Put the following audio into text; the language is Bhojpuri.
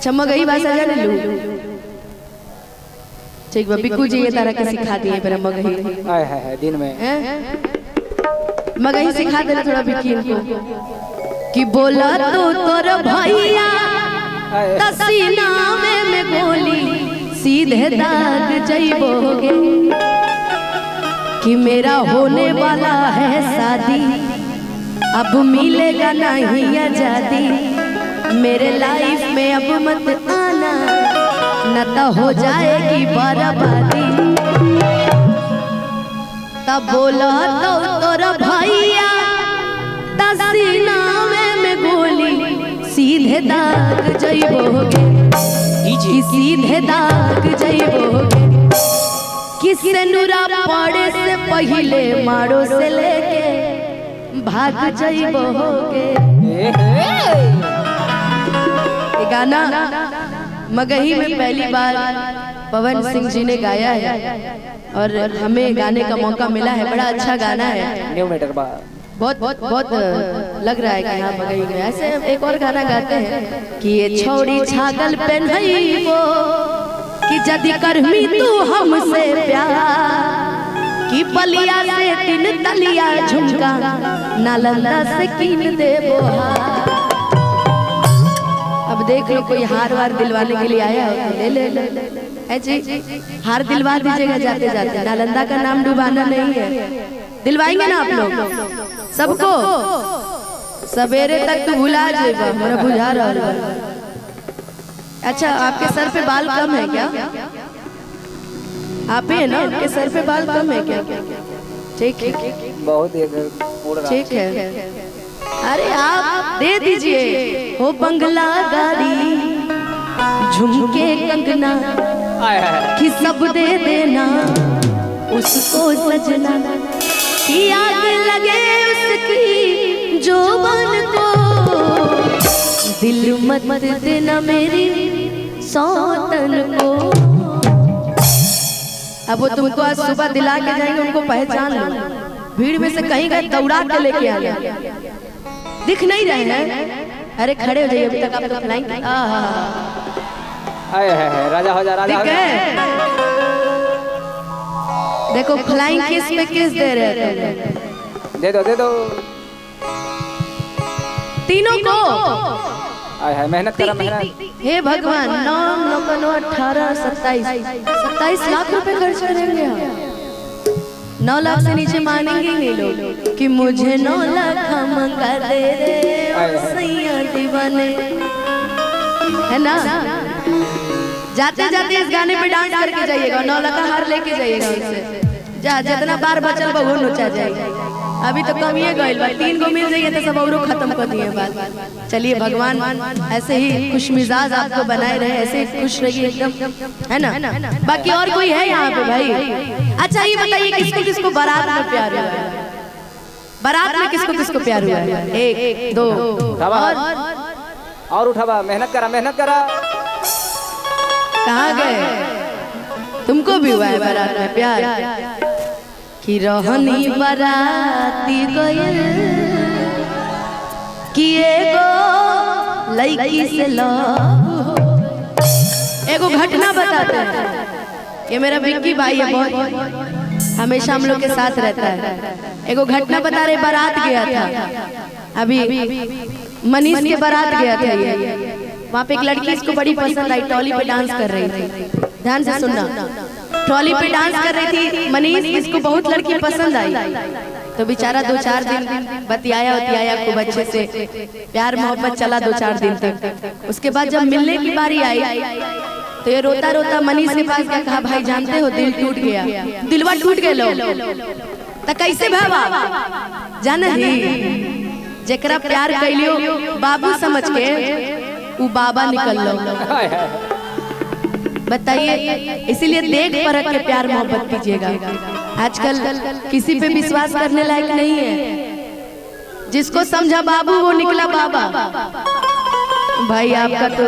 अच्छा मगही भाषा जाने लू ठीक बा बिक्कू जी ये तारा के सिखा दिए पर मगही है दिन में मगही सिखा दे थोड़ा बिक्की इनको कि बोला तो तोर भैया तसीना में गोली सीधे दाग जइबोगे कि मेरा होने वाला है शादी अब मिलेगा नहीं आजादी मेरे लाइफ में अब मत आना न तो हो जाएगी बर्बादी तब बोला तो तोरा भैया तसीना में गोली सीधे दाग जइबोगे कि सीधे दाग जइबोगे किसने नूरा पड़े से पहले मारो से लेके भाग जइबोगे। ये गाना मगही में पहली बार पवन सिंह जी ने गाया है और हमें गाने का मौका मिला है। बड़ा अच्छा गाना है, न्यू मीटर बहुत बहुत बहुत लग रहा है कि हाँ मगही में। ऐसे एक और गाना गाते हैं कि ये छोड़ी छागल पहनई वो कि जदी करमी तू हमसे प्यार कि बलिया से तीन तलिया झुमका नालंदा से कीन देबो। अब देख लो कोई हार वार दिलवाने के लिए आया हो तो ले ले ले जी हार दिलवा दीजिएगा जाते जाते। नालंदा का नाम डुबाना नहीं है, दिलवाएंगे ना आप लोग सबको। सवेरे तक तो भुला जाएगा, मेरा बुझा रहा है। अच्छा आपके सर पे बाल कम है क्या? आप ही है ना, आपके सर पे बाल कम है क्या? ठीक है बहुत ठीक है। अरे आप दे दीजिए हो बंगला गाड़ी झुमके कंगना कि सब दे देना उसको सजना कि आग लगे उसकी जोबन को दिल मत देना मेरी सौतन को। अब वो तुमको आज सुबह दिला के जाएंगे, उनको पहचान लो। भीड़ में से कहीं गए दौड़ा के लेके आ गया, दिख नहीं रहे हैं। अरे खड़े हो जाइए, अभी तक आप तो फ्लाइंग राजा हो जा राजा हो जा। देखो फ्लाइंग किस पे किस दे रहे हैं, दे दो तीनों को। मेहनत करा मेहनत। हे भगवान 9 18 27 लाख रुपए खर्च करेंगे हम। 9 लाख से नीचे मानेंगे नहीं लोग कि मुझे 9 लाख मंगा दे रे सैया दीवाने, है ना। जाते जाते इस गाने पे डांस करके जाइएगा, 9 लाख का हार लेके जाइएगा उससे। जा जितना बार बचल बा वो नोचा जाएगा। अभी तो कम ही गइल बा, 3 को मिल जाइए तो सब औरों खत्म कर दिए बात। चलिए भगवान ऐसे ही खुश मिजाज आपको बनाए रहे, ऐसे ही खुश रहिए एकदम, है ना। बाकी और कोई है यहाँ पे भाई? अच्छा ये बताइए किसको किसको बारात में प्यार हुआ है? बारात में किसको किसको प्यार हुआ है? 1 2 और उठावा, मेहनत करा। कहाँ गए? तुमको भी हुआ है बारात में प्यार कि रहनी बाराती गइल कि एगो लड़की से लव। एगो घटना बताते हैं, ये मेरा विक्की भाई है, बहुत हमेशा हम लोग के साथ रहता है। एगो घटना बता रहे, बारात गया था अभी मनीष के बारात गया था ये। वहाँ पे एक लड़की इसको बड़ी पसंद आई, ट्रॉली पे डांस कर रही थी। ध्यान से सुनना, ट्रॉली पे डांस कर रही थी मनीष, इसको बहुत लड़की पसंद आई। तो बेचारा 2-4 दिन बतियाया खूब अच्छे से, प्यार मोहब्बत चला 2-4 दिन तक। उसके बाद जब मिलने की बारी आई तो ये रोता रोता मनीष के पास गया, कहा भाई जानते हो दिल टूट गया। दिलवा टूट गए लो तो कैसे भावा जाना ही, जेकरा प्यार कैलियो बाबू समझ के वो बाबा निकल लो। बताइए, इसीलिए देख परख के प्यार मोहब्बत कीजिएगा। आजकल किसी पे विश्वास करने लायक नहीं है। जिसको समझा बाबू वो निकला बाबा। भाई आपका तो